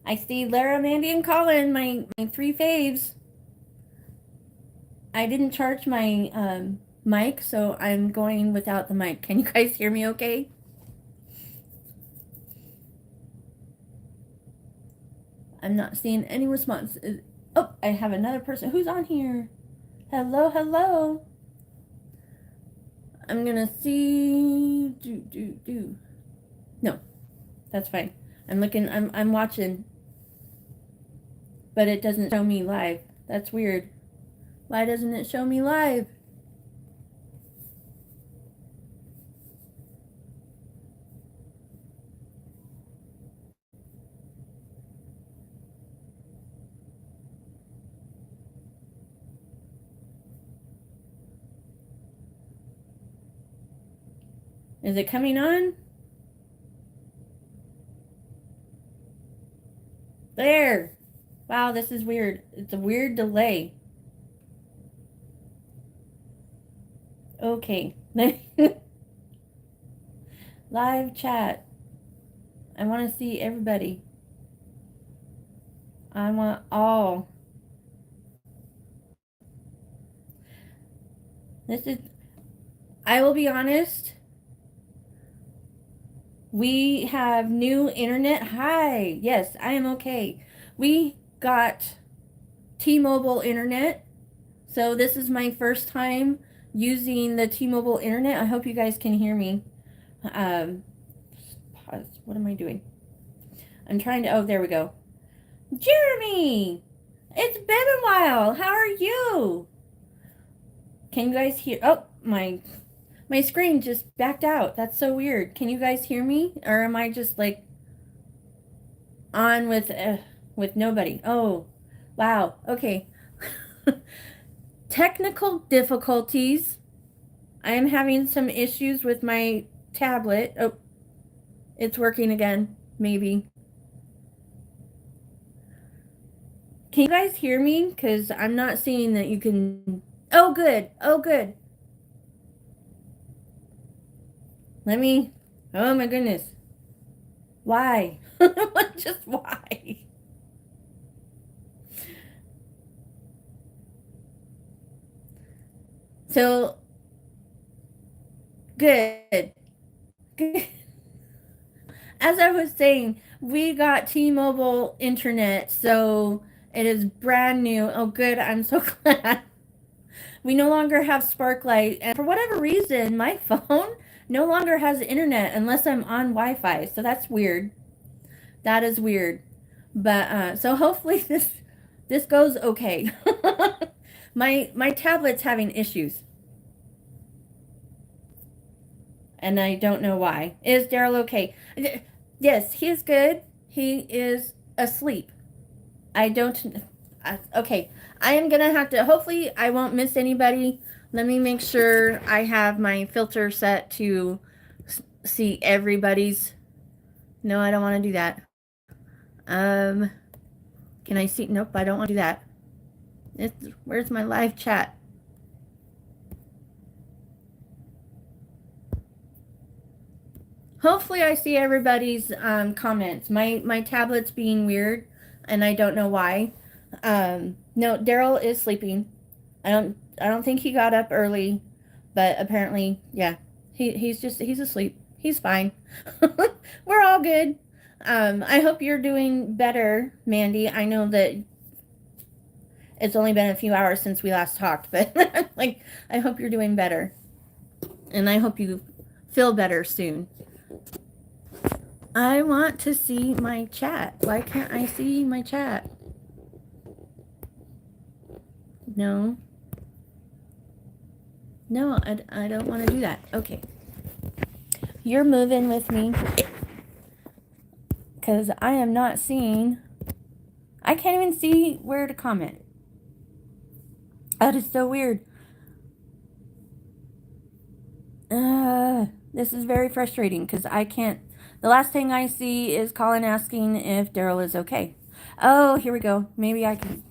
I see Lara, Mandy, and Colin, my three faves. I didn't charge my mic, so I'm going without the mic. Can you guys hear me okay? I'm not seeing any response. Oh, I have another person. Who's on here? Hello, hello. I'm gonna see. No, that's fine. I'm looking. I'm watching, but it doesn't show me live. That's weird. Why doesn't it show me live? Is it coming on? There. Wow, this is weird. It's a weird delay. Okay. Live chat. I want to see everybody. I want all. This is, I will be honest, we have new internet. Hi. Yes, I am okay. We got T-Mobile internet. So this is my first time using the T-Mobile internet. I hope you guys can hear me. Pause. What am I doing? I'm trying to, oh, there we go. Jeremy! It's been a while. How are you? Can you guys hear? Oh, my screen just backed out. That's so weird. Can you guys hear me? Or am I just like on with nobody? Oh, wow. Okay. Technical difficulties. I am having some issues with my tablet. Oh, it's working again. Maybe. Can you guys hear me? Because I'm not seeing that you can. Oh, good. Oh, good. Let me. Oh, my goodness. Why? Just why? So, good. Good. As I was saying, we got T-Mobile internet, so it is brand new. Oh, good. I'm so glad. We no longer have Sparklight, and for whatever reason, my phone no longer has internet unless I'm on Wi-Fi. So that's weird. That is weird. But so hopefully this goes okay. My tablet's having issues, and I don't know why. Is Daryl okay? Yes, he is good. He is asleep. I don't. Okay, I am gonna have to. Hopefully, I won't miss anybody. Let me make sure I have my filter set to see everybody's. No, I don't want to do that. Um, can I see? Nope, I don't want to do that. Where's my live chat? Hopefully, I see everybody's comments. My tablet's being weird, and I don't know why. No, Daryl is sleeping. I don't think he got up early, but apparently, yeah, he's asleep. He's fine. We're all good. I hope you're doing better, Mandy. I know that it's only been a few hours since we last talked, but like, I hope you're doing better, and I hope you feel better soon. I want to see my chat. Why can't I see my chat? No. No, I don't want to do that. Okay. You're moving with me. Because I am not seeing. I can't even see where to comment. That is so weird. This is very frustrating because I can't. The last thing I see is Colin asking if Daryl is okay. Oh, here we go. Maybe I can.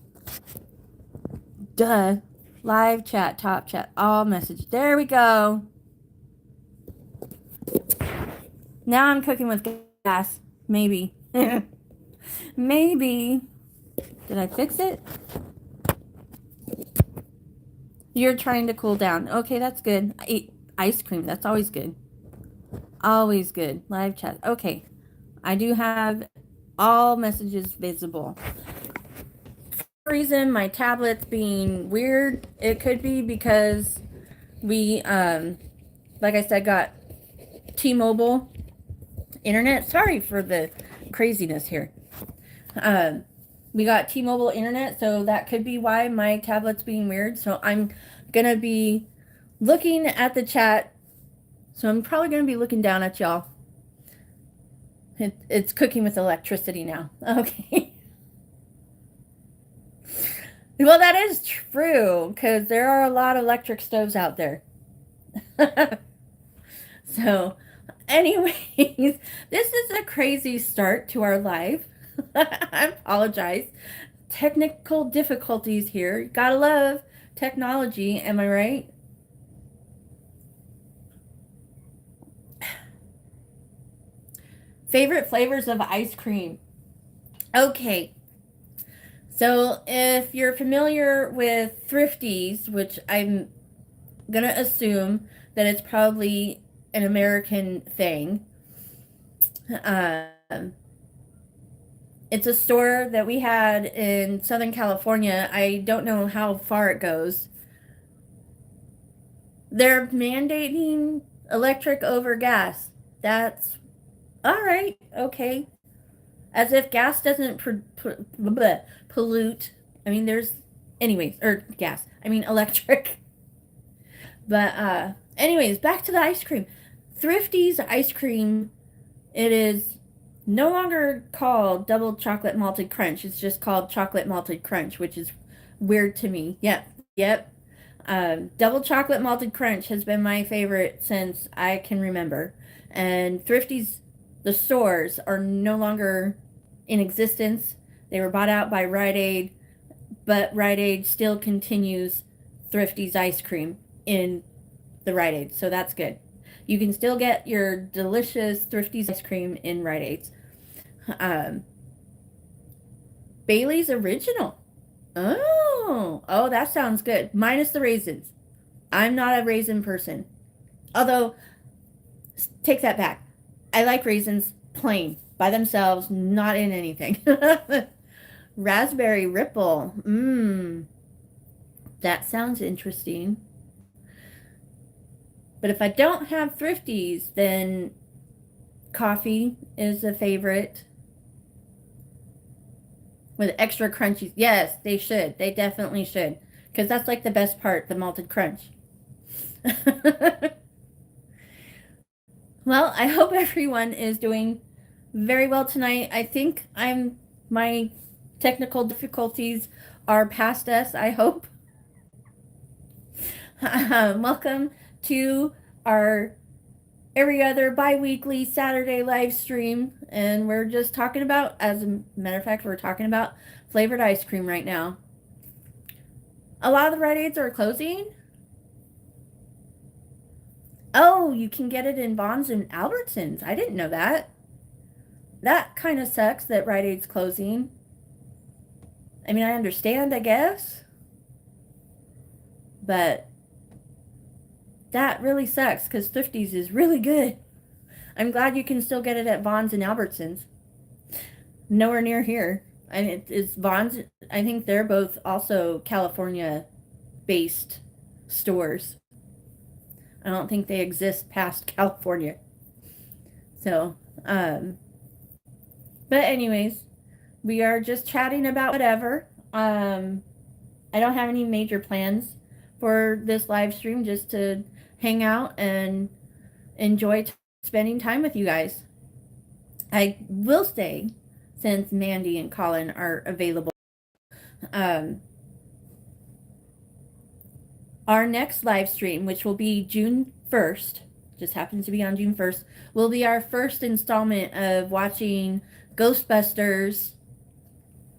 Duh. Live chat, top chat, all message. There we go. Now I'm cooking with gas. Maybe. Maybe. Did I fix it? You're trying to cool down. Okay, that's good. I eat ice cream. That's always good. Always good. Live chat. Okay. I do have all messages visible. For some reason, my tablet's being weird. It could be because we, like I said, got T-Mobile internet. Sorry for the craziness here. We got T-Mobile internet, so that could be why my tablet's being weird. So I'm gonna be looking at the chat. So I'm probably gonna be looking down at y'all. It's cooking with electricity now. Okay. Well, that is true, because there are a lot of electric stoves out there. So, anyways, this is a crazy start to our life. I apologize. Technical difficulties here. Gotta love technology, am I right? Favorite flavors of ice cream. Okay. So, if you're familiar with Thrifties, which I'm gonna assume that it's probably an American thing, it's a store that we had in Southern California. I don't know how far it goes. They're mandating electric over gas. That's all right. Okay. As if gas doesn't pollute. I mean, there's, anyways, or gas. I mean, electric. But, anyways, back to the ice cream. Thrifty's ice cream, it is no longer called double chocolate malted crunch. It's just called chocolate malted crunch, which is weird to me. Yep. Double chocolate malted crunch has been my favorite since I can remember. And Thrifty's, the stores are no longer in existence. They were bought out by Rite Aid, but Rite Aid still continues Thrifty's ice cream in the Rite Aid, so that's good. You can still get your delicious Thrifty's ice cream in Rite Aids. Um, Bailey's Original. Oh, that sounds good. Minus the raisins. I'm not a raisin person. Although, take that back. I like raisins plain, by themselves, not in anything. Raspberry Ripple. That sounds interesting. But if I don't have Thrifties, then coffee is a favorite. With extra crunchies. Yes, they should. They definitely should. Because that's like the best part, the malted crunch. Well, I hope everyone is doing very well tonight. I think my technical difficulties are past us, I hope. Welcome to our every other bi-weekly Saturday live stream, and we're just talking about, as a matter of fact, we're talking about flavored ice cream right now. A lot of the Rite Aids are closing. Oh, you can get it in Vons and Albertsons. I didn't know that. That kind of sucks that Rite Aid's closing. I mean, I understand, I guess. But that really sucks because Thrifty's is really good. I'm glad you can still get it at Vons and Albertsons. Nowhere near here. And it is Vons. I think they're both also California-based stores. I don't think they exist past California. So, but anyways, we are just chatting about whatever. I don't have any major plans for this live stream, just to hang out and enjoy spending time with you guys. I will stay since Mandy and Colin are available. Our next live stream, which will be June 1st, just happens to be on June 1st, will be our first installment of watching Ghostbusters,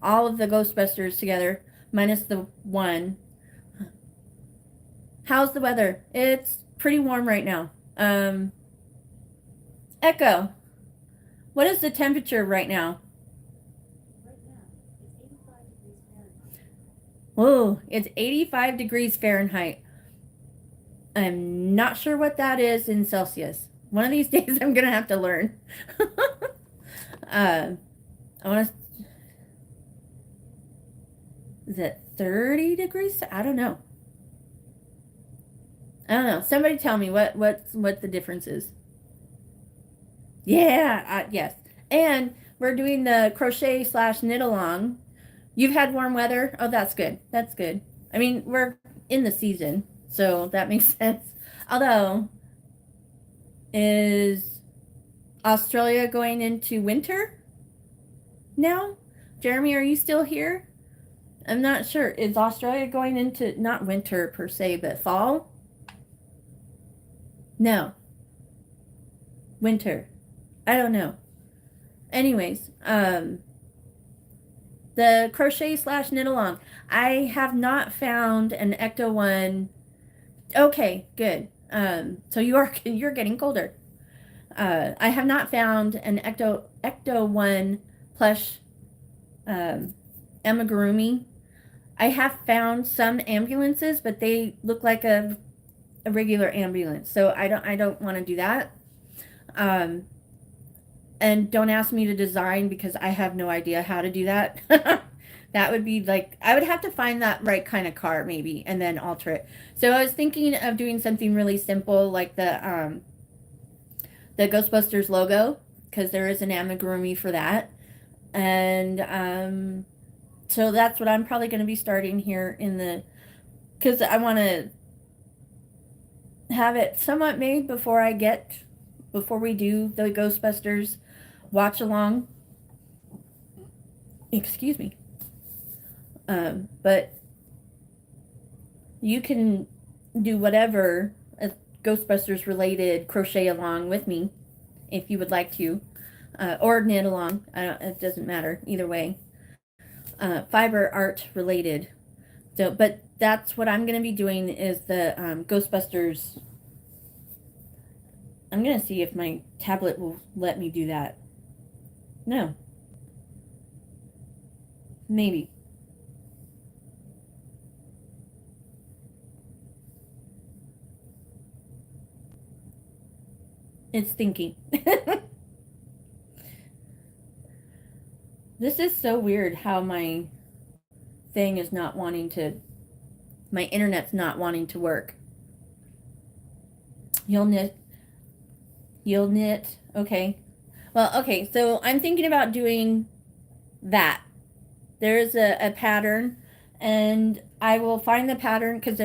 all of the Ghostbusters together, minus the one. How's the weather? It's pretty warm right now. Echo, what is the temperature right now? Whoa, it's 85 degrees Fahrenheit. I'm not sure what that is in Celsius. One of these days I'm gonna have to learn. uh, I want to. Is it 30 degrees? I don't know. I don't know. Somebody tell me what the difference is. Yeah, yes. And we're doing the crochet slash knit along. You've had warm weather. Oh, that's good. That's good. I mean, we're in the season, so that makes sense. Although, is Australia going into winter now? Jeremy, are you still here? I'm not sure. Is Australia going into not winter per se, but fall? No, winter. I don't know. Anyways, the crochet slash knit along. I have not found an Ecto one. Okay, good. So you're getting colder. I have not found an Ecto one plush amigurumi. I have found some ambulances, but they look like a regular ambulance, so I don't want to do that. Um, and don't ask me to design because I have no idea how to do that. That would be like I would have to find that right kind of car maybe and then alter it. So I was thinking of doing something really simple like the Ghostbusters logo because there is an amigurumi for that. And so that's what I'm probably going to be starting here in the because I want to have it somewhat made before we do the Ghostbusters watch along. Excuse me. But you can do whatever Ghostbusters related crochet along with me if you would like to, or knit along. It doesn't matter either way. Fiber art related. So, but that's what I'm going to be doing is the Ghostbusters. I'm going to see if my tablet will let me do that. No. Maybe. It's thinking. This is so weird how my thing is not wanting to, my internet's not wanting to work. You'll knit. You'll knit. Okay. Well, okay, so I'm thinking about doing that. There's a pattern, and I will find the pattern because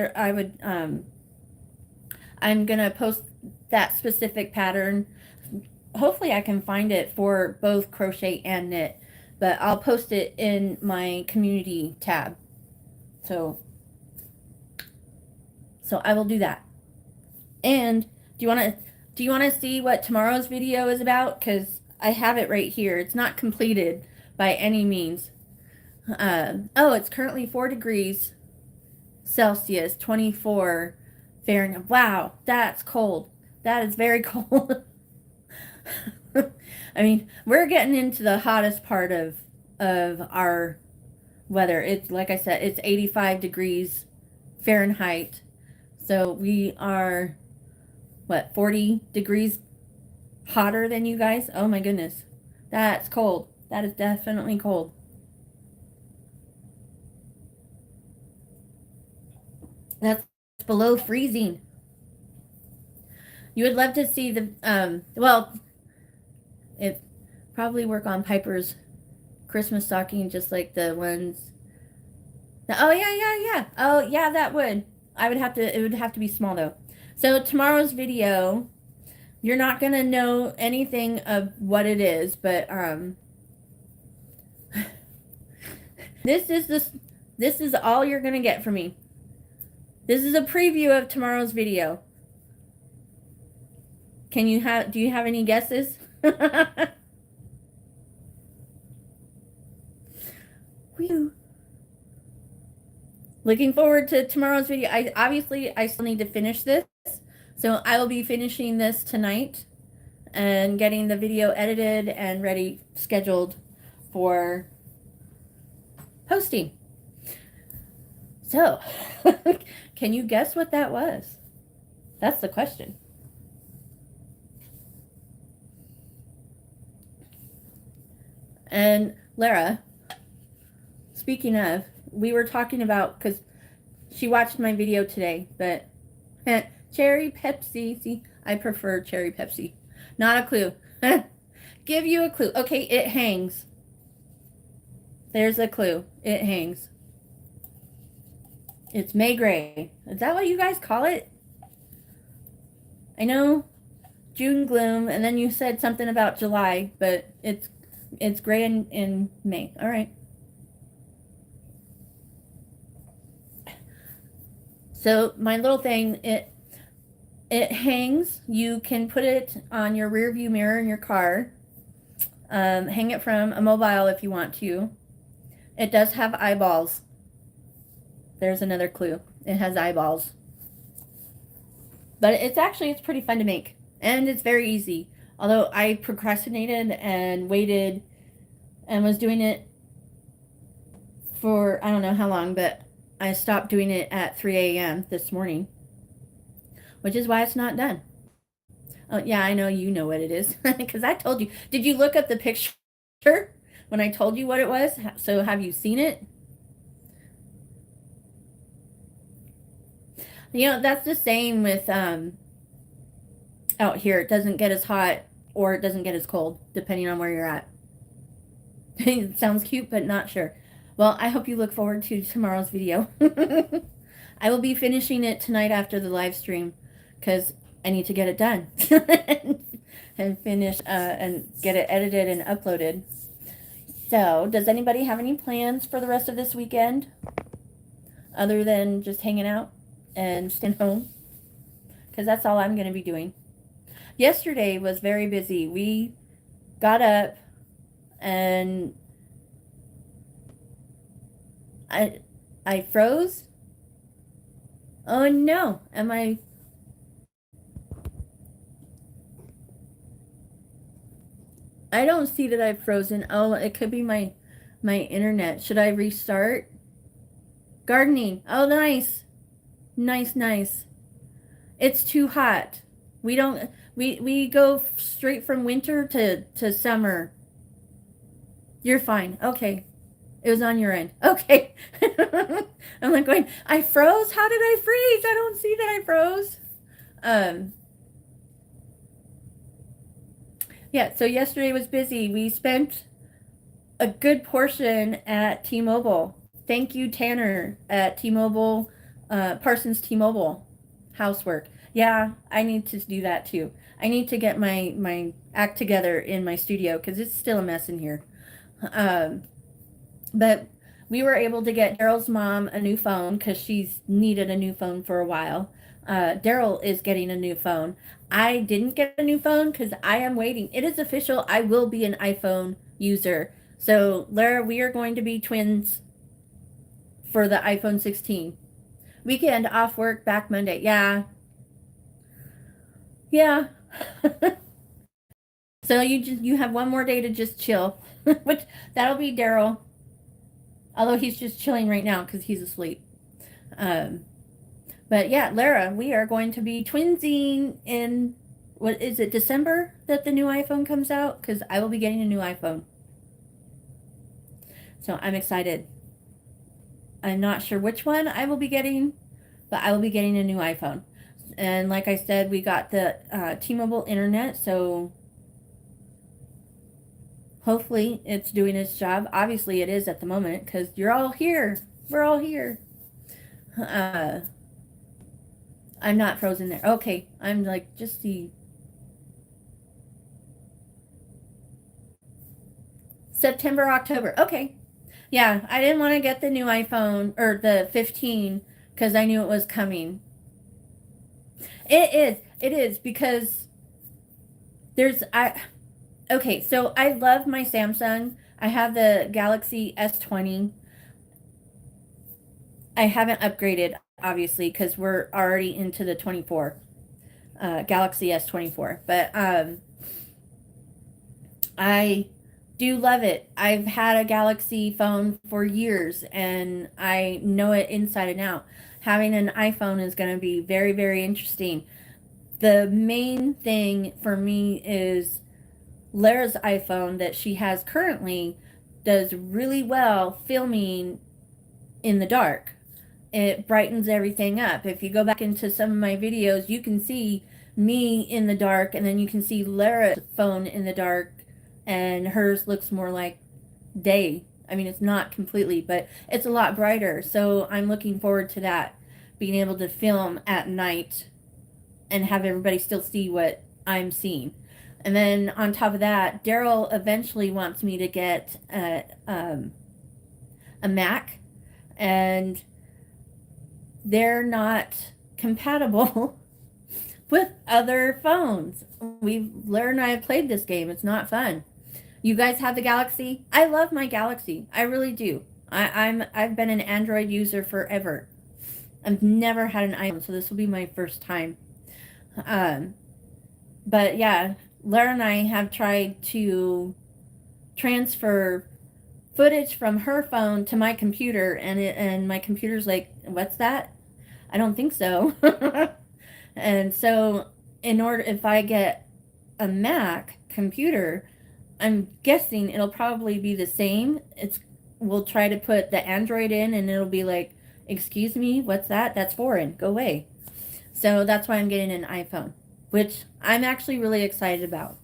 I'm gonna post that specific pattern. Hopefully I can find it for both crochet and knit, but I'll post it in my community tab. So I will do that. And do you want to see what tomorrow's video is about? Because I have it right here. It's not completed by any means. Oh, it's currently 4 degrees Celsius, 24 Fahrenheit. Wow, that's cold. That is very cold. I mean, we're getting into the hottest part of our weather. It's like I said, it's 85 degrees Fahrenheit. So we are what, 40 degrees hotter than you guys? Oh my goodness. That's cold. That is definitely cold. That's below freezing. You would love to see the well, it probably work on Piper's Christmas stocking just like the ones. Oh yeah. Oh yeah, that would. I would have to. It would have to be small though. So tomorrow's video, you're not gonna know anything of what it is, but this is this. This is all you're gonna get from me. This is a preview of tomorrow's video. Do you have any guesses? Whew. Looking forward to tomorrow's video. I still need to finish this. So I will be finishing this tonight and getting the video edited and ready, scheduled for posting. So, can you guess what that was? That's the question. And Lara, speaking of, we were talking about, because she watched my video today, but cherry Pepsi. See, I prefer cherry Pepsi. Not a clue. Give you a clue. Okay, it hangs. There's a clue. It hangs. It's May Gray. Is that what you guys call it? I know June gloom, and then you said something about July, but it's gray in May. All right. So my little thing, it hangs. You can put it on your rear view mirror in your car. Hang it from a mobile if you want to. It does have eyeballs. There's another clue. It has eyeballs. But it's pretty fun to make. And it's very easy. Although I procrastinated and waited and was doing it for I don't know how long, but I stopped doing it at 3 a.m. this morning, which is why it's not done. Oh, yeah, I know you know what it is because I told you. Did you look up the picture when I told you what it was? So have you seen it? You know, that's the same with out here. It doesn't get as hot or it doesn't get as cold, depending on where you're at. It sounds cute, but not sure. Well, I hope you look forward to tomorrow's video. I will be finishing it tonight after the live stream because I need to get it done and finish and get it edited and uploaded. So, does anybody have any plans for the rest of this weekend other than just hanging out and staying home? Because that's all I'm going to be doing. Yesterday was very busy. We got up and I froze. Oh no, I don't see that I've frozen. Oh, it could be my internet. Should I restart? Gardening. Oh, nice. Nice, nice. It's too hot. We go straight from winter to summer. You're fine. Okay. It was on your end. Okay. I'm like going, I froze? How did I freeze? I don't see that I froze. Um, yeah, so yesterday was busy. We spent a good portion at T-Mobile. Thank you, Tanner, at T-Mobile, Parsons T-Mobile housework. Yeah, I need to do that too. I need to get my act together in my studio because it's still a mess in here. Um, but we were able to get Daryl's mom a new phone because she's needed a new phone for a while. Daryl is getting a new phone. I didn't get a new phone because I am waiting. It is official. I will be an iPhone user. So, Lara, we are going to be twins for the iPhone 16. Weekend off work, back Monday. Yeah. Yeah. So you have one more day to just chill, which that'll be Daryl. Although he's just chilling right now because he's asleep. Um, but yeah, Lara, we are going to be twinsing in, what is it, December that the new iPhone comes out? Because I will be getting a new iPhone. So I'm excited. I'm not sure which one I will be getting, but I will be getting a new iPhone. And like I said, we got the T-Mobile internet, so hopefully it's doing its job. Obviously it is at the moment because you're all here. We're all here. Uh, I'm not frozen there. Okay, I'm like, just the September, October. Okay. Yeah, I didn't want to get the new iPhone or the 15 because I knew it was coming. It is. It is because there's okay, so I love my Samsung. I have the Galaxy S20. I haven't upgraded obviously because we're already into the 24. Galaxy S24. But I do love it. I've had a Galaxy phone for years and I know it inside and out. Having an iPhone is going to be very, very interesting. The main thing for me is Lara's iPhone that she has currently does really well filming in the dark. It brightens everything up. If you go back into some of my videos, you can see me in the dark, and then you can see Lara's phone in the dark, and hers looks more like day. I mean, it's not completely, but it's a lot brighter. So I'm looking forward to that, being able to film at night and have everybody still see what I'm seeing. And then on top of that, Daryl eventually wants me to get a Mac, and they're not compatible with other phones. We've learned, I have played this game. It's not fun. You guys have the Galaxy? I love my Galaxy. I really do. I've been an Android user forever. I've never had an iPhone, so this will be my first time. But yeah, Lara and I have tried to transfer footage from her phone to my computer, and my computer's like, what's that? I don't think so. And so if I get a Mac computer, I'm guessing it'll probably be the same. We'll try to put the Android in and it'll be like, excuse me, what's that? That's foreign. Go away. So that's why I'm getting an iPhone, which I'm actually really excited about.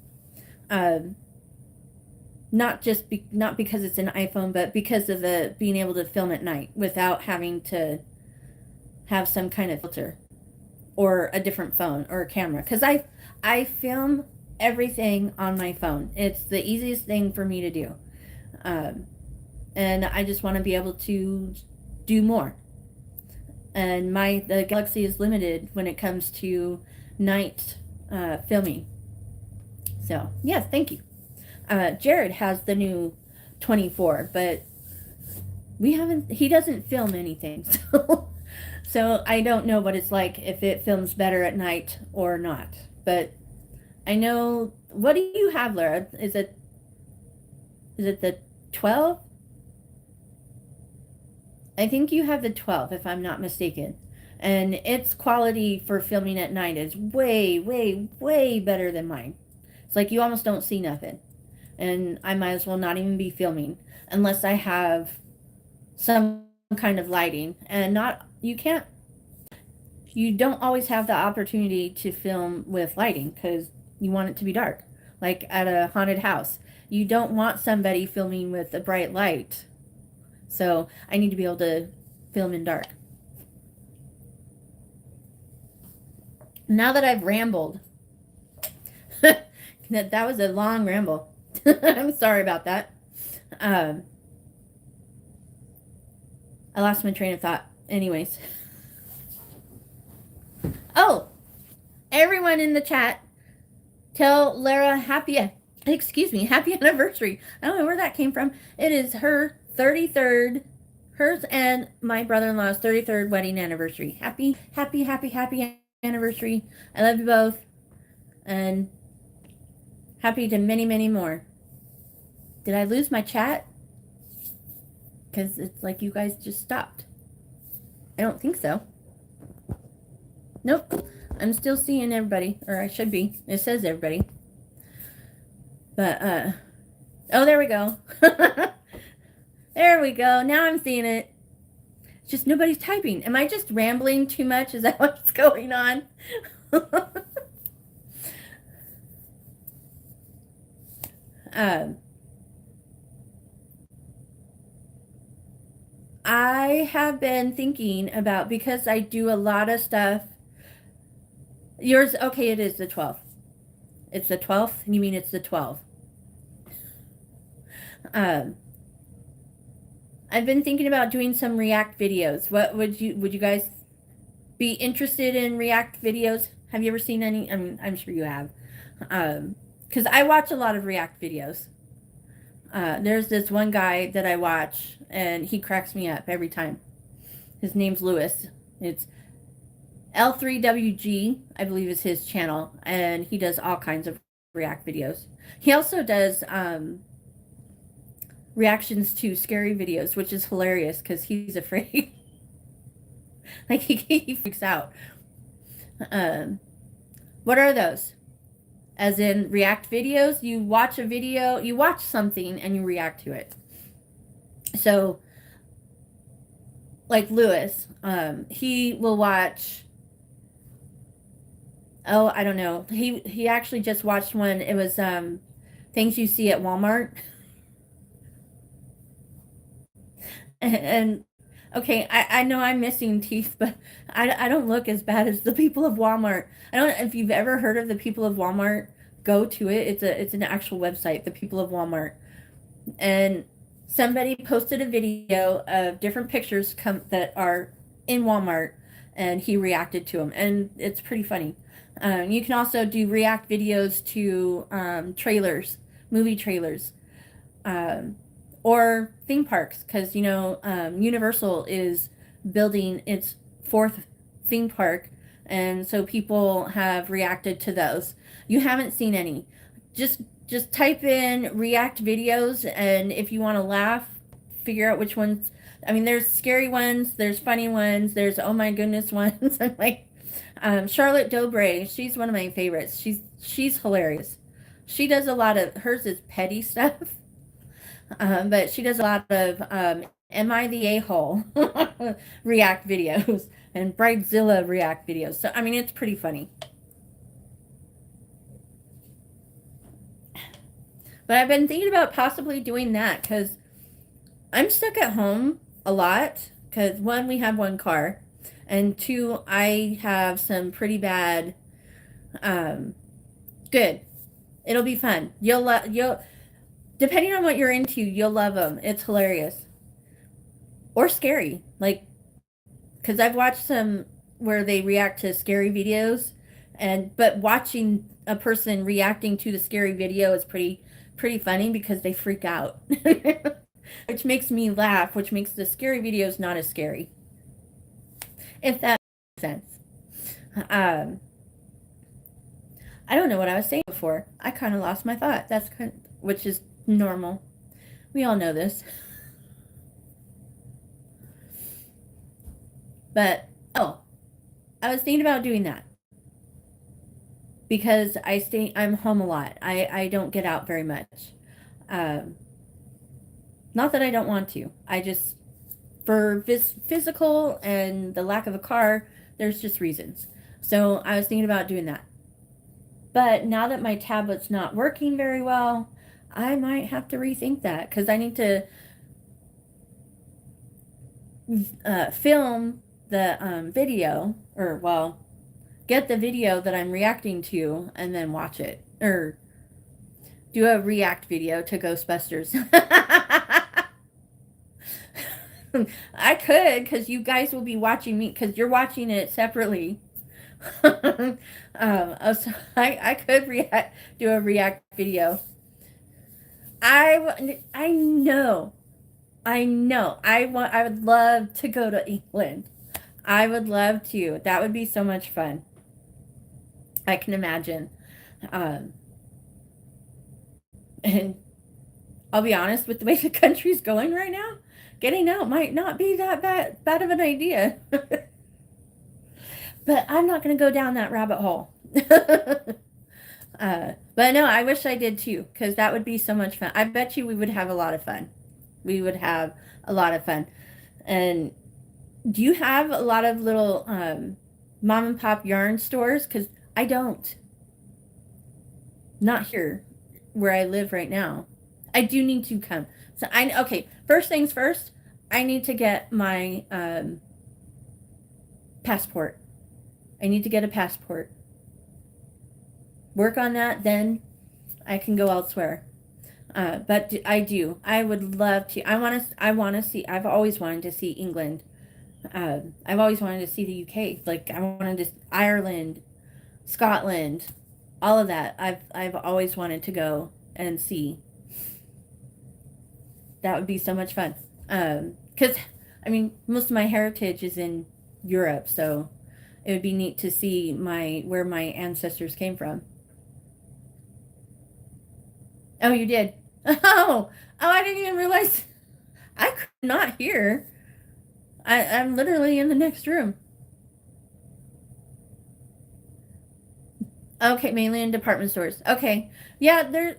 Not because it's an iPhone, but because of the being able to film at night without having to have some kind of filter or a different phone or a camera. Because I film everything on my phone. It's the easiest thing for me to do. And I just want to be able to do more. And the Galaxy is limited when it comes to night filming. So, yes, thank you. Jared has the new 24, but he doesn't film anything. So I don't know what it's like, if it films better at night or not. But I know, what do you have, Lara? Is it the 12? I think you have the 12, if I'm not mistaken. And its quality for filming at night is way, way, way better than mine. It's like you almost don't see nothing. And I might as well not even be filming unless I have some kind of lighting. And you don't always have the opportunity to film with lighting because you want it to be dark. Like at a haunted house, you don't want somebody filming with a bright light. So I need to be able to film in dark. Now that I've rambled, that was a long ramble. I'm sorry about that. I lost my train of thought. Anyways. Oh, everyone in the chat, tell Lara happy anniversary. I don't know where that came from. It is her 33rd, hers and my brother-in-law's 33rd wedding anniversary. Happy anniversary. I love you both. And happy to many, many more. Did I lose my chat? Because it's like you guys just stopped. I don't think so. Nope. I'm still seeing everybody. Or I should be. It says everybody. But, oh, there we go. There we go. Now I'm seeing it. It's just nobody's typing. Am I just rambling too much? Is that what's going on? I have been thinking about, because I do a lot of stuff. Yours, okay, it is the 12th. It's the 12th? You mean it's the 12th? I've been thinking about doing some React videos. What would you guys be interested in React videos? Have you ever seen any? I mean, I'm sure you have. Because I watch a lot of React videos. There's this one guy that I watch, and he cracks me up every time. His name's Lewis. It's L3WG, I believe is his channel, and he does all kinds of React videos. He also does reactions to scary videos, which is hilarious because he's afraid. Like he freaks out. Um, what are those? As in react videos? You watch a video, you watch something and you react to it. So, like Lewis, he will watch. Oh, I don't know. He actually just watched one. It was things you see at Walmart. And okay, I know I'm missing teeth, but I don't look as bad as the people of Walmart. I don't know if you've ever heard of the people of Walmart. Go to it. It's an actual website, the people of Walmart. And somebody posted a video of different pictures that are in Walmart, and he reacted to them, and it's pretty funny. You can also do react videos to trailers, movie trailers, um, or theme parks, because Universal is building its fourth theme park, and so people have reacted to those. You haven't seen any. Just type in react videos, and if you want to laugh, figure out which ones. I mean, there's scary ones, there's funny ones, there's oh my goodness ones. I'm like, Charlotte Dobre, she's one of my favorites. She's hilarious. She does a lot of hers is petty stuff, but she does a lot of Am I the A-hole react videos and Bridezilla react videos. So I mean, it's pretty funny. But I've been thinking about possibly doing that because I'm stuck at home a lot. Because one, we have one car, and two, I have some pretty bad. Um, Good. It'll be fun. You'll depending on what you're into, you'll love them. It's hilarious or scary. Like because I've watched some where they react to scary videos, and but watching a person reacting to the scary video is pretty funny because they freak out, which makes me laugh, which makes the scary videos not as scary, if that makes sense. Um, I don't know what I was saying before. I kind of lost my thought. Which is normal. We all know this. But oh, I was thinking about doing that because I'm home a lot. I don't get out very much. Um, Not that I don't want to. I just for physical and the lack of a car, there's just reasons. So I was thinking about doing that. But now that my tablet's not working very well, I might have to rethink that because I need to film the video, or well, get the video that I'm reacting to and then watch it, or do a react video to Ghostbusters. I could, because you guys will be watching me, because you're watching it separately. So I could do a react video. I know. I would love to go to England. I would love to. That would be so much fun. I can imagine. Um, and I'll be honest, with the way the country's going right now, getting out might not be that bad of an idea. But I'm not going to go down that rabbit hole. But no, I wish I did too, because that would be so much fun. I bet you we would have a lot of fun. We would have a lot of fun. And do you have a lot of little mom and pop yarn stores? Because I don't. Not here, where I live right now. I do need to come. Okay, first things first, I need to get my passport. I need to get a passport. Work on that, then I can go elsewhere. But I do. I would love to. I want to see. I've always wanted to see England. I've always wanted to see the UK. Like I wanted to Ireland, Scotland, all of that. I've always wanted to go and see. That would be so much fun. Because I mean, most of my heritage is in Europe, so it would be neat to see where my ancestors came from. Oh, you did. Oh, Oh, I didn't even realize I could not hear. I'm literally in the next room. Okay, mainly in department stores. Okay. Yeah, there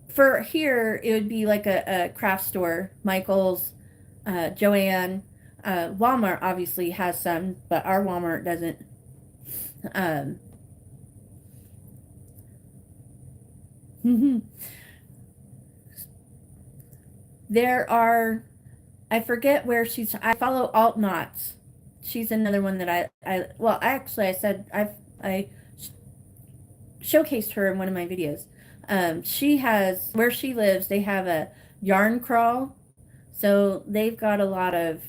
for here it would be like a craft store, Michael's, Joanne, Walmart obviously has some, but our Walmart doesn't. Um, there are, I forget where she's. I follow Alt Knots. She's another one that well, actually I said I showcased her in one of my videos. She has where she lives. They have a yarn crawl, so they've got a lot of.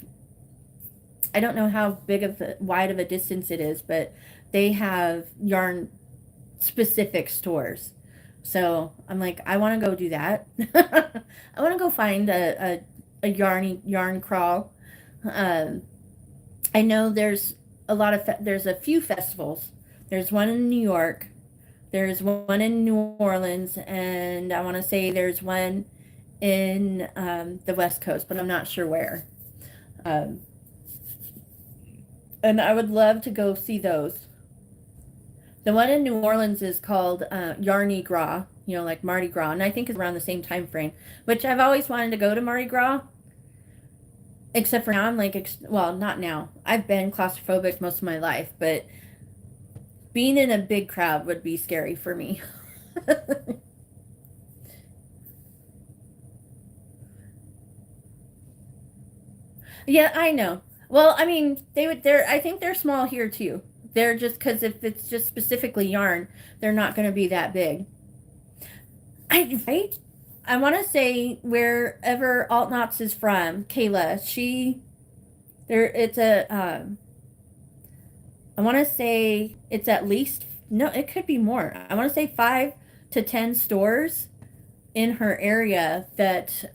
I don't know how big of wide of a distance it is, but they have yarn specific stores. So I'm like, I want to go do that. I want to go find a yarn crawl. Um, I know there's there's a few festivals. There's one in New York. There's one in New Orleans, and I want to say there's one in the West Coast, but I'm not sure where. Um, and I would love to go see those. The one in New Orleans is called Yarny Gras, like Mardi Gras, and I think it's around the same time frame. Which I've always wanted to go to Mardi Gras, except for now I'm like, well, not now. I've been claustrophobic most of my life, but being in a big crowd would be scary for me. Yeah, I know. Well, I mean, they're. I think they're small here too. They're just because if it's just specifically yarn, they're not going to be that big. Right? I want to say wherever Alt Knots is from, Kayla, there. It's a. I want to say it's at least no. It could be more. I want to say 5 to 10 stores in her area that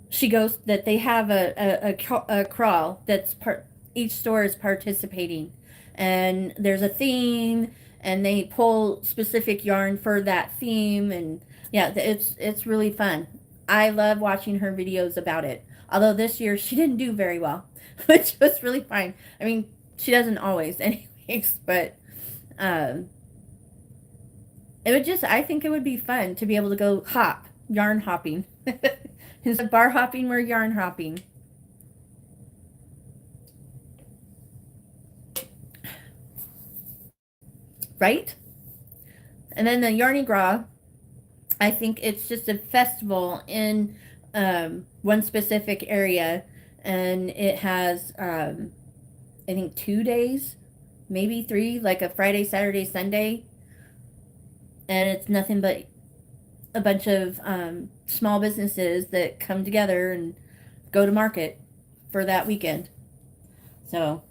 she goes that they have a crawl that's part each store is participating, and there's a theme, and they pull specific yarn for that theme, and yeah, it's really fun. I love watching her videos about it, although this year she didn't do very well, which was really fine. I mean, she doesn't always anyways, but um it would just, I think it would be fun to be able to go yarn hopping. Instead of bar hopping, we're yarn hopping. Right? And then the Yarny Gras, I think it's just a festival in one specific area, and it has, I think, 2 days, maybe three, like a Friday, Saturday, Sunday, and it's nothing but a bunch of small businesses that come together and go to market for that weekend. So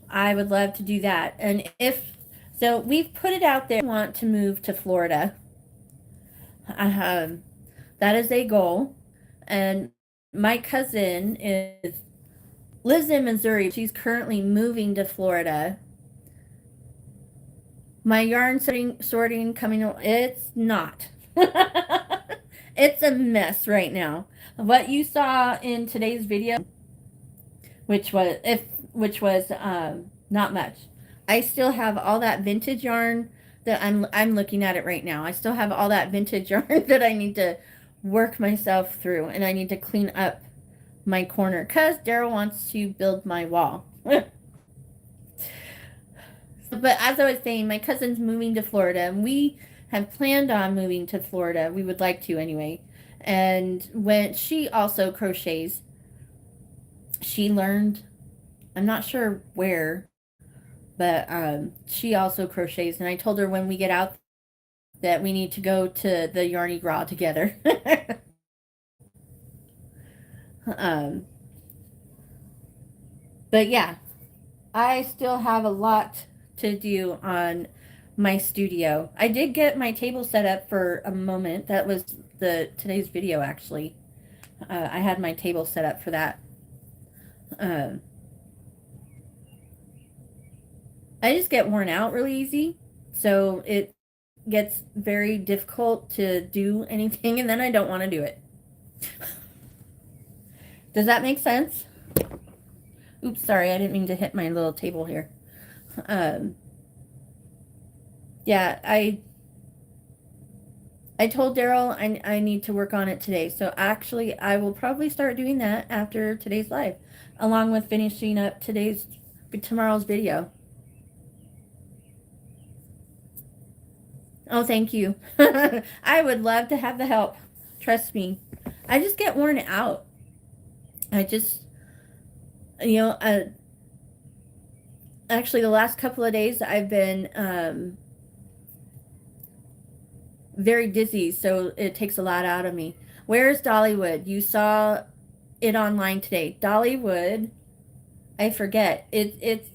I would love to do that. And if so, we've put it out there. We want to move to Florida. Um, that is a goal. And my cousin is lives in Missouri. She's currently moving to Florida. My yarn sorting coming. It's not. It's a mess right now. What you saw in today's video, which was not much. I still have all that vintage yarn that I'm looking at it right now. I still have all that vintage yarn that I need to work myself through, and I need to clean up my corner because Daryl wants to build my wall. But as I was saying, my cousin's moving to Florida, and we have planned on moving to Florida. We would like to anyway. And when she also crochets, she learned, I'm not sure where, but she also crochets. And I told her when we get out that we need to go to the Yarny Gras together. um, but yeah, I still have a lot to do on my studio. I did get my table set up for a moment. That was today's video actually. I had my table set up for that. Um, I just get worn out really easy, so gets very difficult to do anything, and then I don't want to do it. Does that make sense? Oops, sorry, I didn't mean to hit my little table here. Yeah, I told Daryl I need to work on it today. So actually, I will probably start doing that after today's live, along with finishing up tomorrow's video. Oh, thank you. I would love to have the help. Trust me. I just get worn out. I just, you know, actually the last couple of days I've been very dizzy, so it takes a lot out of me. Where's Dollywood? You saw it online today. Dollywood, I forget. Is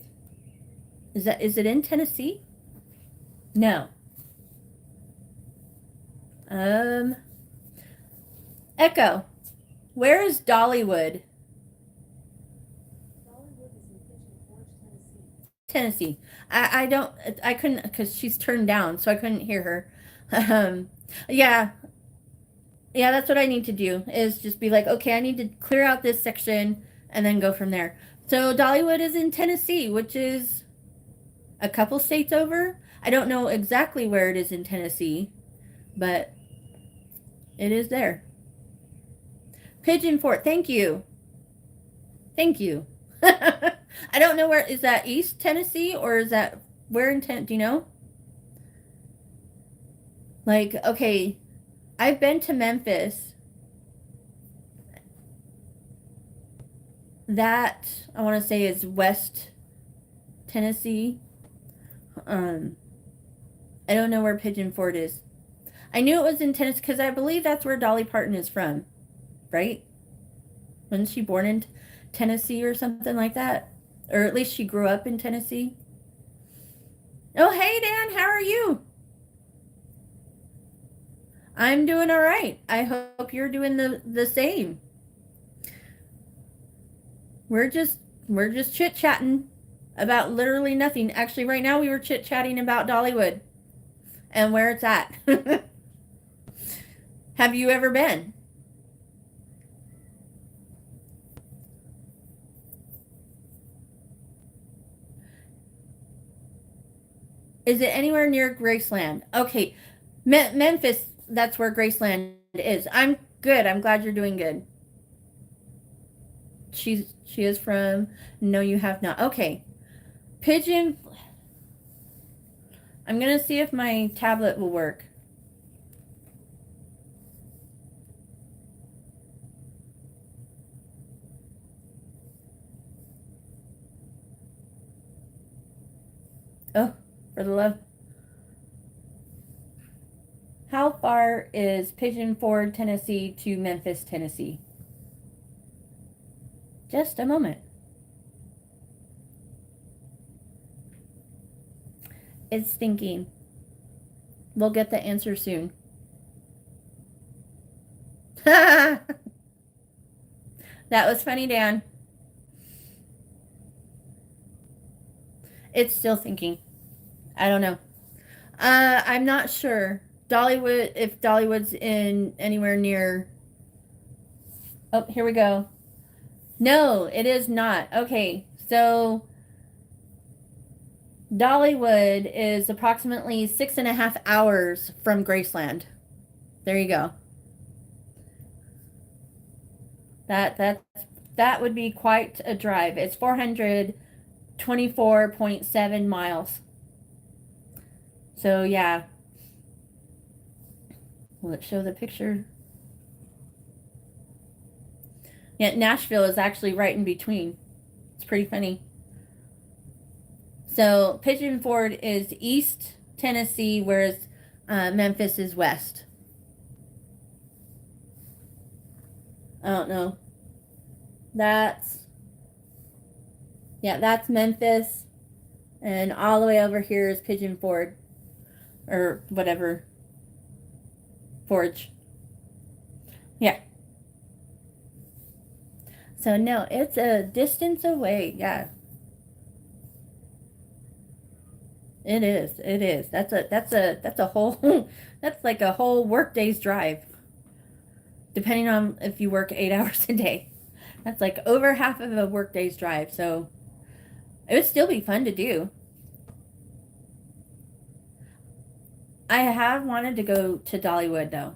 it in Tennessee? No. Echo. Where is Dollywood? Tennessee. I couldn't, because she's turned down, so I couldn't hear her. Yeah, that's what I need to do, is just be like, okay, I need to clear out this section and then go from there. So Dollywood is in Tennessee, which is a couple states over. I don't know exactly where it is in Tennessee, but it is there. Pigeon Fort, thank you. Thank you. I don't know where, is that East Tennessee or is that where in Tennessee, do you know? Like, okay, I've been to Memphis. That, I want to say, is West Tennessee. I don't know where Pigeon Fort is. I knew it was in Tennessee because I believe that's where Dolly Parton is from, right? Wasn't she born in Tennessee or something like that? Or at least she grew up in Tennessee. Oh, hey, Dan, how are you? I'm doing all right. I hope you're doing the same. We're just chit-chatting about literally nothing. Actually, right now we were chit-chatting about Dollywood and where it's at. Have you ever been? Is it anywhere near Graceland? Okay, Memphis, that's where Graceland is. I'm good. I'm glad you're doing good. She is from, no, you have not. Okay. Pigeon, I'm going to see if my tablet will work. Oh, for the love. How far is Pigeon Forge, Tennessee to Memphis, Tennessee? Just a moment. It's thinking. We'll get the answer soon. That was funny, Dan. It's still thinking. I don't know. I'm not sure. Dollywood, if Dollywood's in anywhere near. Oh, here we go. No, it is not. Okay, so Dollywood is approximately 6.5 hours from Graceland. There you go. That would be quite a drive. It's 424.7 miles. So yeah. Will it show the picture? Yeah, Nashville is actually right in between. It's pretty funny. So Pigeon Forge is East Tennessee, whereas Memphis is West. I don't know. That's Memphis, and all the way over here is Pigeon Forge, or whatever. Forge. Yeah. So no, it's a distance away. Yeah. It is. It is. That's a whole that's like a whole work day's drive, depending on if you work 8 hours a day. That's like over half of a work day's drive. So it would still be fun to do. I have wanted to go to Dollywood though,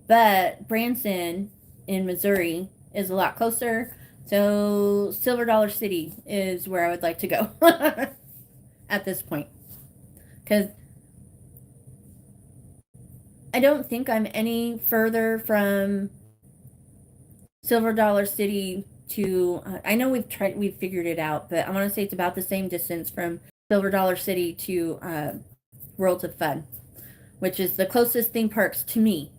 but Branson in Missouri is a lot closer. So Silver Dollar City is where I would like to go at this point, because I don't think I'm any further from Silver Dollar City to. I know we've figured it out, but I want to say it's about the same distance from Silver Dollar City to Worlds of Fun, which is the closest theme parks to me.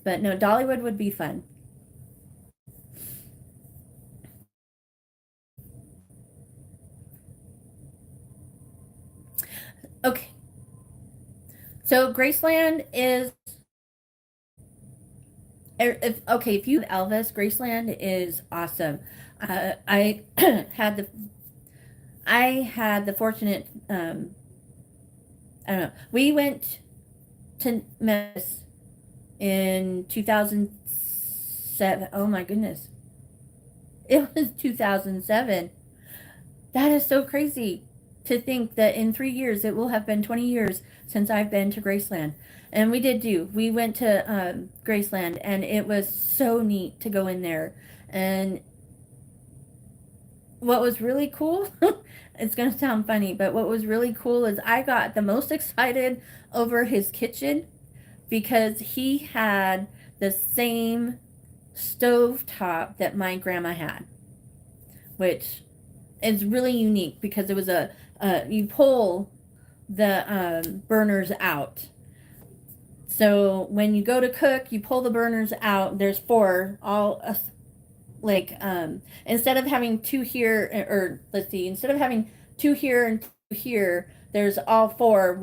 But no, Dollywood would be fun. Okay, so Graceland is if you Elvis, Graceland is awesome. I had the I had the fortunate I don't know. We went to Memphis in 2007. Oh my goodness. It was 2007. That is so crazy to think that in 3 years it will have been 20 years since I've been to Graceland. And we went to Graceland, and it was so neat to go in there. And what was really cool, it's going to sound funny, but what was really cool is I got the most excited over his kitchen because he had the same stove top that my grandma had, which is really unique because it was you pull the burners out. So when you go to cook, you pull the burners out. There's four, all like instead of having two here, or let's see, instead of having two here and two here, there's all four.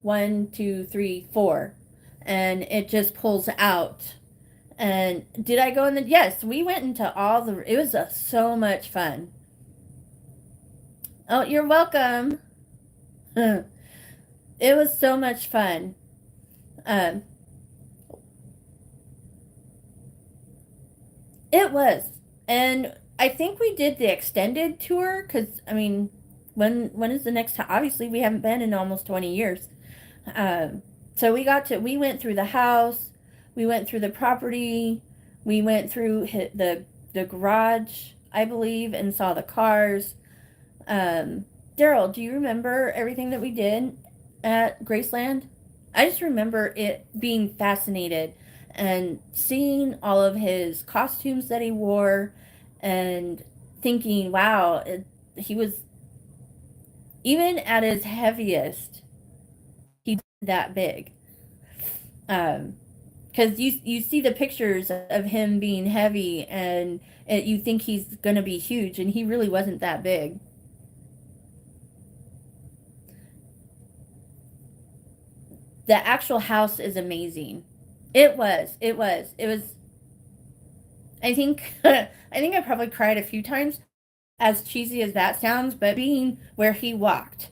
One, two, three, four, and it just pulls out. And did I go in the? Yes, we went into all the. It was so much fun. Oh, you're welcome. It was so much fun. Um, it was, and I think we did the extended tour because I mean, when is the next time? Obviously, we haven't been in almost 20 years. Um, so we went through the house, we went through the property, we went through the garage, I believe, and saw the cars. Um, Daryl, do you remember everything that we did at Graceland? I just remember it being fascinated and seeing all of his costumes that he wore and thinking, wow, he was, even at his heaviest, he that big. Um, because you see the pictures of him being heavy, and you think he's gonna be huge, and he really wasn't that big. The actual house is amazing. It was. I think I think I probably cried a few times, as cheesy as that sounds, but being where he walked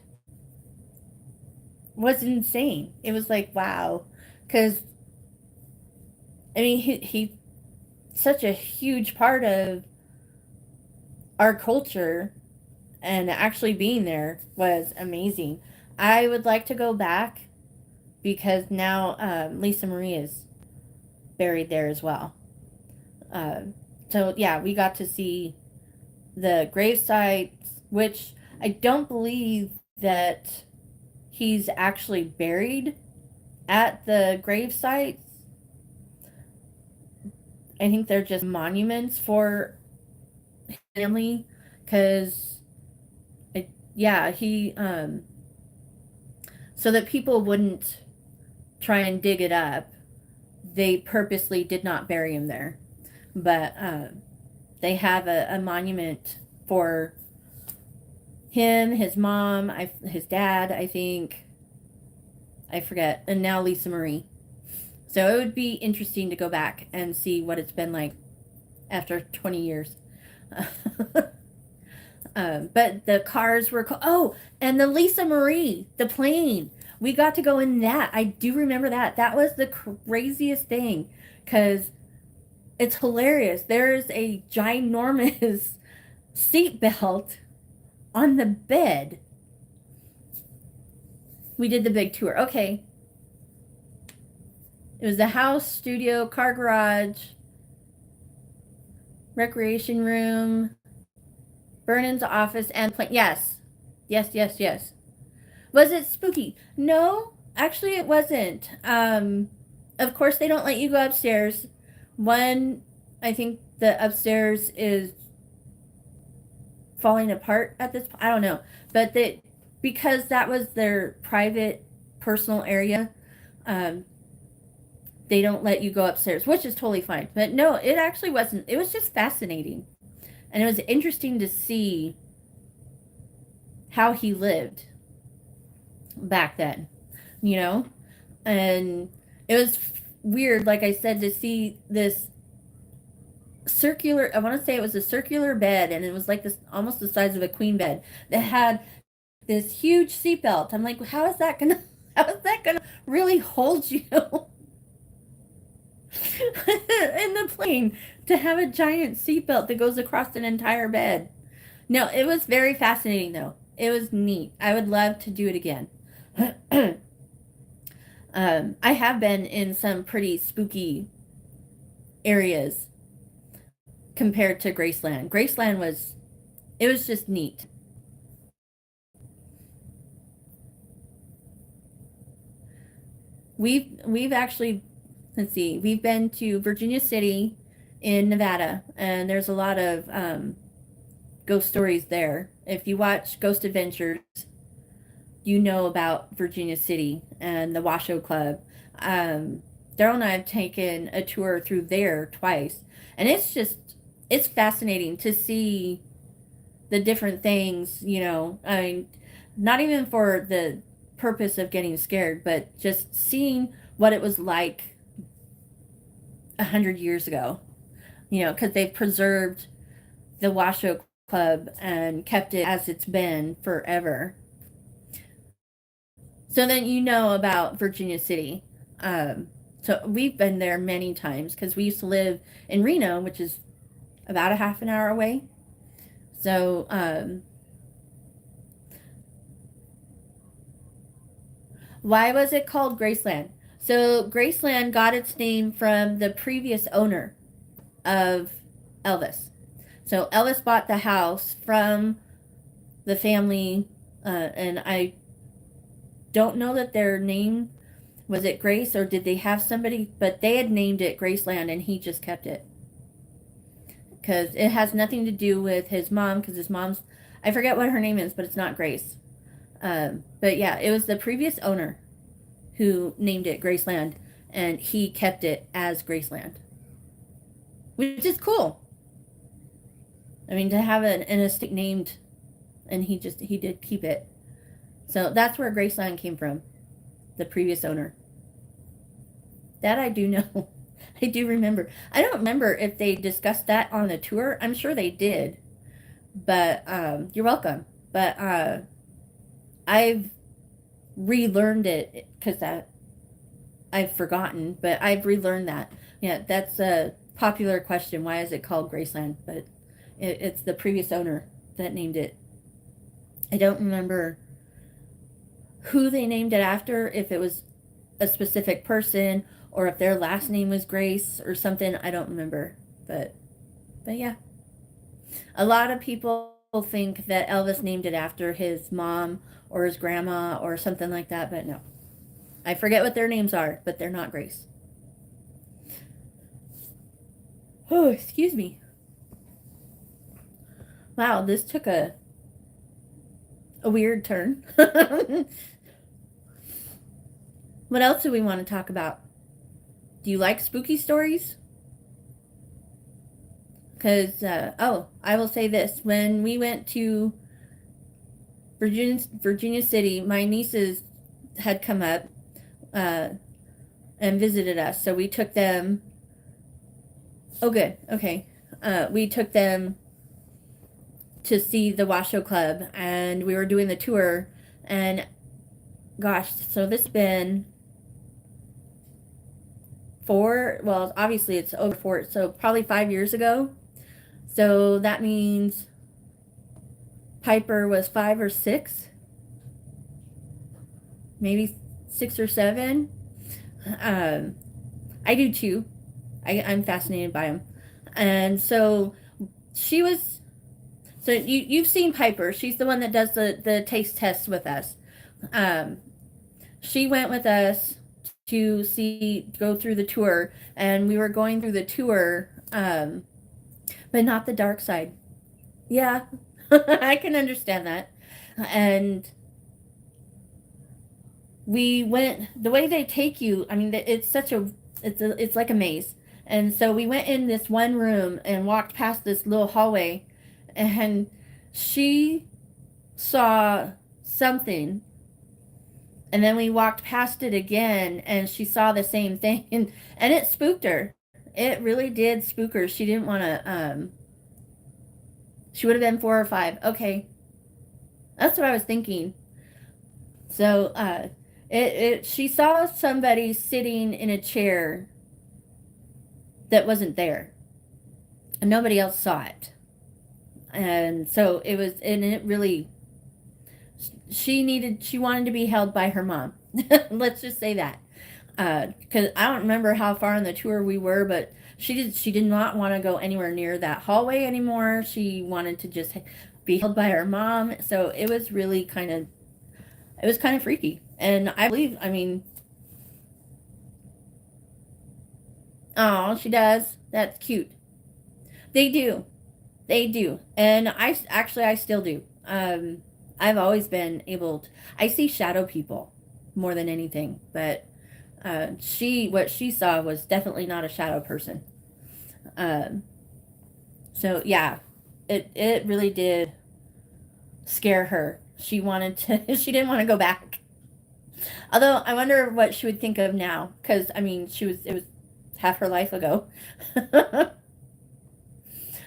was insane. It was like wow, because I mean he such a huge part of our culture, and actually being there was amazing. I would like to go back because now Lisa Marie is buried there as well. Uh, so yeah, we got to see the grave sites, which I don't believe that he's actually buried at the grave sites. I think they're just monuments for his family, because yeah, he so that people wouldn't try and dig it up, they purposely did not bury him there. But they have a monument for him, his mom, his dad, I think. I forget. And now Lisa Marie. So it would be interesting to go back and see what it's been like after 20 years. But the cars were oh, and the Lisa Marie, the plane. We got to go in that. I do remember that. That was the craziest thing because it's hilarious. There's a ginormous seat belt on the bed. We did the big tour. Okay. It was the house, studio, car garage, recreation room, Vernon's office, and plane. Yes. Yes, yes, yes. Was it spooky? No, actually it wasn't. Of course they don't let you go upstairs. One, I think the upstairs is falling apart at this point. I don't know. But because that was their private personal area, um, they don't let you go upstairs, which is totally fine. But no, it actually wasn't. It was just fascinating. And it was interesting to see how he lived back then, you know? And it was weird, like I said, to see this circular, I want to say it was a circular bed, and it was like this, almost the size of a queen bed, that had this huge seatbelt. I'm like, how is that gonna, how is that gonna really hold you in the plane, to have a giant seatbelt that goes across an entire bed? No, it was very fascinating though. It was neat. I would love to do it again. I have been in some pretty spooky areas compared to Graceland. Graceland was, it was just neat. We've actually, let's see, we've been to Virginia City in Nevada, and there's a lot of ghost stories there. If you watch Ghost Adventures, you know about Virginia City and the Washoe Club. Daryl and I have taken a tour through there twice, and it's fascinating to see the different things, you know. I mean, not even for the purpose of getting scared, but just seeing what it was like 100 years ago, you know, because they've preserved the Washoe Club and kept it as it's been forever. So then you know about Virginia City. So we've been there many times because we used to live in Reno, which is about a half an hour away. So, why was it called Graceland? So Graceland got its name from the previous owner of Elvis. So Elvis bought the house from the family, and I don't know that their name, was it Grace or did they have somebody, but they had named it Graceland and he just kept it. Because it has nothing to do with his mom, because his mom's, I forget what her name is, but it's not Grace. But yeah, it was the previous owner who named it Graceland, and he kept it as Graceland, which is cool. I mean, to have an estate named, and he did keep it. So that's where Graceland came from, the previous owner. That I do know. I do remember. I don't remember if they discussed that on the tour. I'm sure they did. But you're welcome. But I've relearnit it because I've forgotten, but I've relearned that. Yeah, that's a popular question. Why is it called Graceland? But it's the previous owner that named it. I don't remember who they named it after, if it was a specific person or if their last name was Grace or something. I don't remember. But yeah. A lot of people think that Elvis named it after his mom or his grandma or something like that, but no. I forget what their names are, but they're not Grace. Oh, excuse me. Wow, this took a weird turn. What else do we want to talk about? Do you like spooky stories? Because, I will say this. When we went to Virginia City, my nieces had come up and visited us. So we took them. Oh, good. Okay. We took them to see the Washoe Club, and we were doing the tour. And gosh, so this has been four, well, obviously it's over four, so probably 5 years ago. So that means Piper was 5 or 6, maybe 6 or 7. Um, I do too. I'm fascinated by them. And so she was, so you've seen Piper. She's the one that does the taste test with us. Um, she went with us to go through the tour, and we were going through the tour, but not the dark side. Yeah, I can understand that. And we went the way they take you. I mean, it's like a maze. And so we went in this one room and walked past this little hallway, and she saw something, and then we walked past it again, and she saw the same thing, and it spooked her. It really did spook her. She didn't want to. She would have been 4 or 5. Okay, that's what I was thinking. So, she saw somebody sitting in a chair that wasn't there, and nobody else saw it. And so it was, and it really, she wanted to be held by her mom. Let's just say that. Because I don't remember how far on the tour we were, but she did not want to go anywhere near that hallway anymore. She wanted to just be held by her mom. So it was really it was kind of freaky. And I believe, I mean, oh, she does. That's cute. They do. They do. And I still do. I've always been able to, I see shadow people more than anything, but what she saw was definitely not a shadow person. Um, so yeah, it really did scare her. She wanted to, she didn't want to go back. Although I wonder what she would think of now, because I mean, it was half her life ago.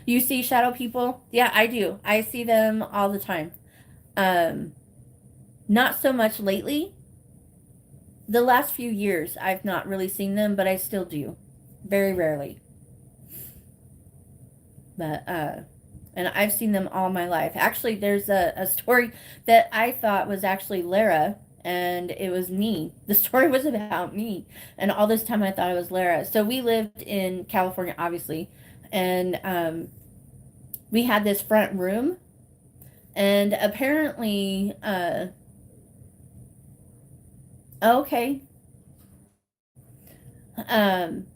You see shadow people? Yeah, I do. I see them all the time. Um, Not so much lately. The last few years, I've not really seen them, but I still do. Very rarely. But, and I've seen them all my life. Actually, there's a story that I thought was actually Lara, and it was me. The story was about me. And all this time I thought it was Lara. So we lived in California, obviously. And we had this front room. And apparently, okay. Um,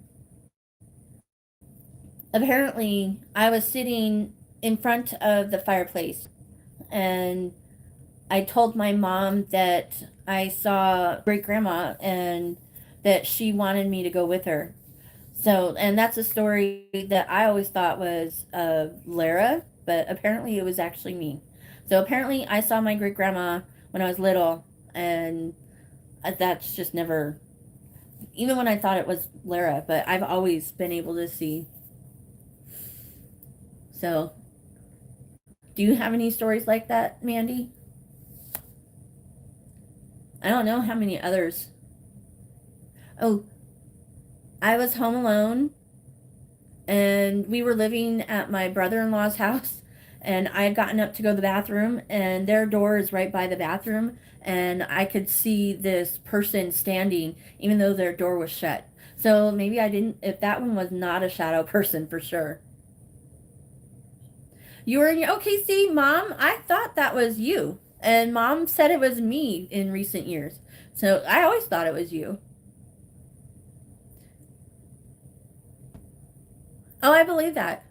Apparently, I was sitting in front of the fireplace, and I told my mom that I saw great grandma and that she wanted me to go with her. So, and that's a story that I always thought was Lara, but apparently it was actually me. So apparently I saw my great grandma when I was little, and that's just never, even when I thought it was Lara, but I've always been able to see. So, do you have any stories like that, Mandy? I don't know how many others. Oh, I was home alone, and we were living at my brother-in-law's house, and I had gotten up to go to the bathroom, and their door is right by the bathroom, and I could see this person standing even though their door was shut. So maybe I didn't, if that one was not a shadow person for sure. You were in your, okay, see, Mom, I thought that was you. And Mom said it was me in recent years. So I always thought it was you. Oh, I believe that.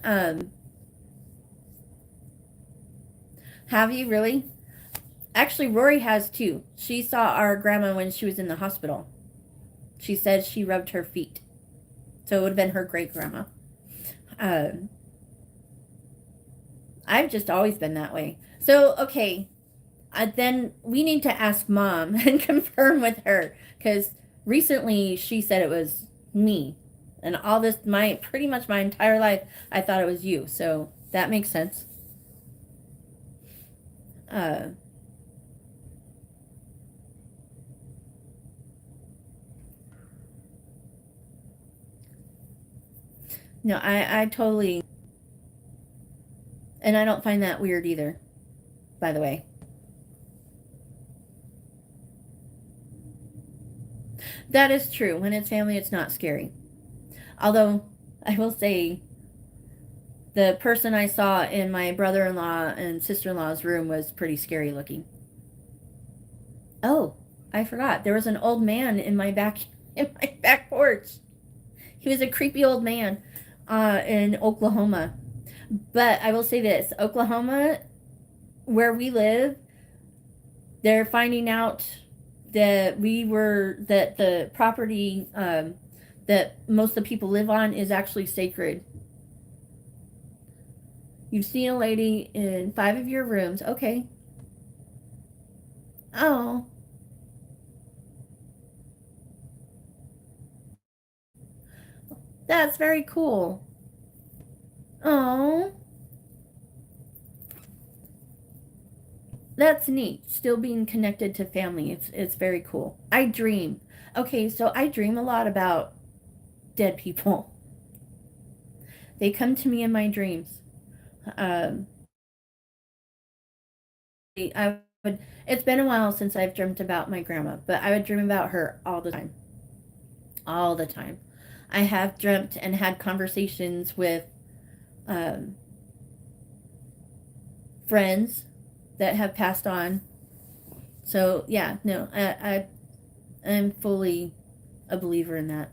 Um, have you really? Actually, Rory has too. She saw our grandma when she was in the hospital. She said she rubbed her feet. So it would have been her great grandma. Um, I've just always been that way. So, okay, then we need to ask Mom and confirm with her, because recently she said it was me. And all this, pretty much my entire life, I thought it was you. So that makes sense. Uh, no, I totally, and I don't find that weird either, by the way. That is true. When it's family, it's not scary. Although, I will say, the person I saw in my brother in law and sister in law's room was pretty scary looking. Oh, I forgot. There was an old man in my back in my back porch. He was a creepy old man in Oklahoma. But I will say this, Oklahoma, where we live, they're finding out that the property that most of the people live on is actually sacred. You've seen a lady in 5 of your rooms. Okay. Oh, that's very cool. Oh, that's neat. Still being connected to family. It's very cool. I dream. Okay, so I dream a lot about dead people. They come to me in my dreams. Um, I would. It's been a while since I've dreamt about my grandma, but I would dream about her all the time. All the time. I have dreamt and had conversations with um, friends that have passed on. So yeah, no, I'm fully a believer in that.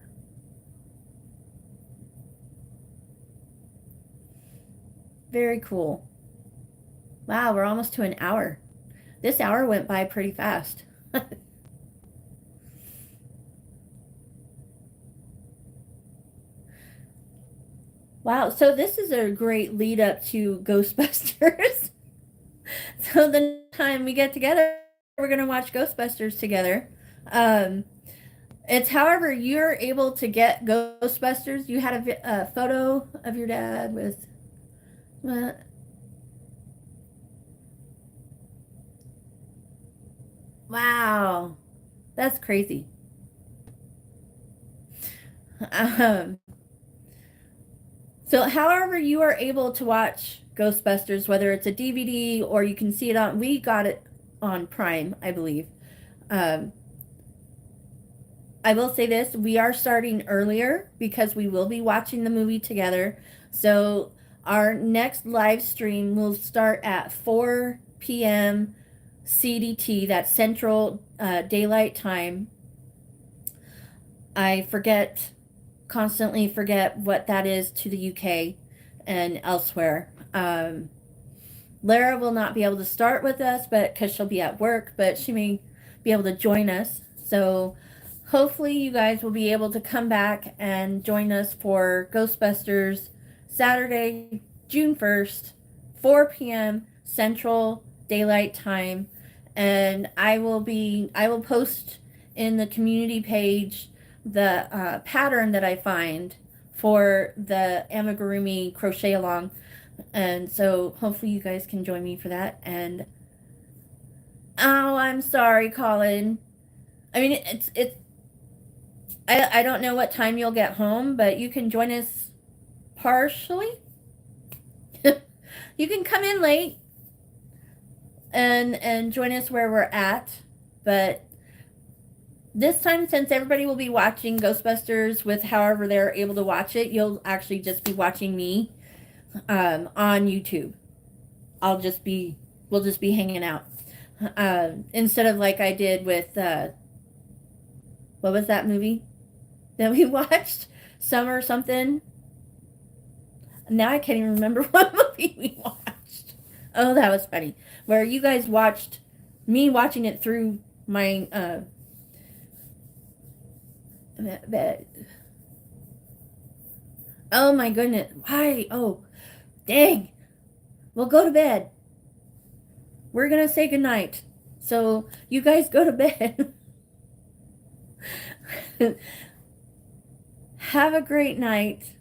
Very cool. Wow, we're almost to an hour. This hour went by pretty fast. Wow, so this is a great lead up to Ghostbusters. So the next time we get together, we're gonna watch Ghostbusters together. Um, it's however you're able to get Ghostbusters. You had a photo of your dad with. Uh, wow, that's crazy. Um, so however you are able to watch Ghostbusters, whether it's a DVD or you can see it on, we got it on Prime, I believe. Um, I will say this, we are starting earlier because we will be watching the movie together. So our next live stream will start at 4 p.m. CDT, that's Central Daylight Time. I constantly forget what that is to the UK and elsewhere. Lara will not be able to start with us, but because she'll be at work, but she may be able to join us. So hopefully you guys will be able to come back and join us for Ghostbusters Saturday, June 1st, 4 p.m. Central Daylight Time. And I will post in the community page the pattern that I find for the amigurumi crochet along, and so hopefully you guys can join me for that. And oh, I'm sorry, Colin. I mean, it's I don't know what time you'll get home, but you can join us partially. You can come in late and join us where we're at, but this time, since everybody will be watching Ghostbusters with however they're able to watch it, you'll actually just be watching me on YouTube. I'll just be we'll just be hanging out instead of like I did with what was that movie that we watched? Summer something. Now I can't even remember what movie we watched. Oh, that was funny. Where you guys watched me watching it through my that. Oh my goodness. Why? Oh, dang. Well, go to bed. We're gonna say goodnight. So you guys go to bed. Have a great night.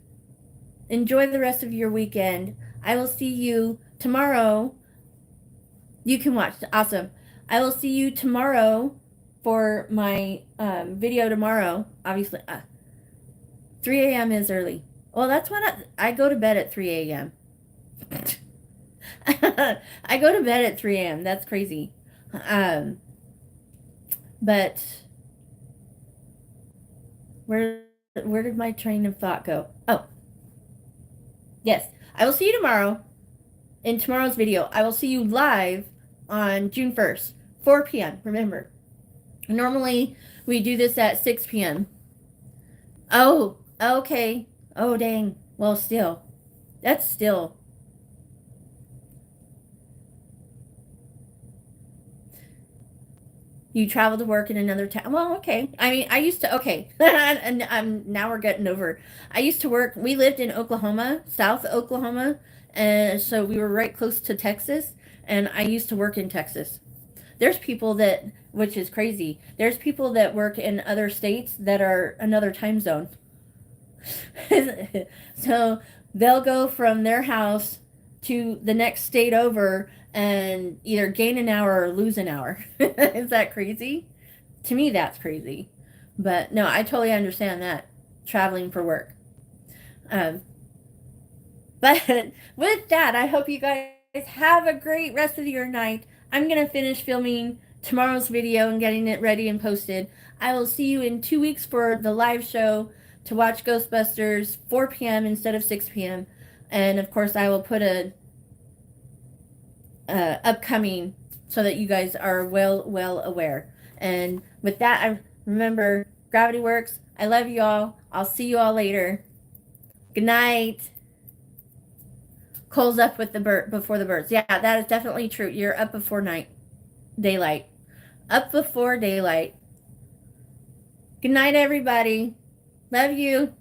Enjoy the rest of your weekend. I will see you tomorrow. You can watch. Awesome. I will see you tomorrow for my video tomorrow. Obviously, 3 a.m. is early. Well, that's when I go to bed at 3 a.m. I go to bed at 3 a.m. That's crazy. Um, but where where did my train of thought go? Oh, yes. I will see you tomorrow in tomorrow's video. I will see you live on June 1st, 4 p.m. Remember, normally we do this at 6 p.m. Oh, okay. Oh, dang. Well, still. That's still. You travel to work in another town. Well, okay. I mean, I used to, okay. And now we're getting over. I used to work, we lived in Oklahoma, South Oklahoma. And so we were right close to Texas. And I used to work in Texas. There's people that, which is crazy, there's people that work in other states that are another time zone. So they'll go from their house to the next state over and either gain an hour or lose an hour. Is that crazy? To me, that's crazy. But no, I totally understand that traveling for work. Um, but with that, I hope you guys have a great rest of your night. I'm going to finish filming tomorrow's video and getting it ready and posted. I will see you in 2 weeks for the live show to watch Ghostbusters 4 p.m. instead of 6 p.m. And of course, I will put a upcoming so that you guys are well aware. And with that, I remember gravity works. I love you all. I'll see you all later. Good night. Cole's up with the bird before the birds. Yeah, that is definitely true. You're up before daylight. Up before daylight. Good night, everybody. Love you.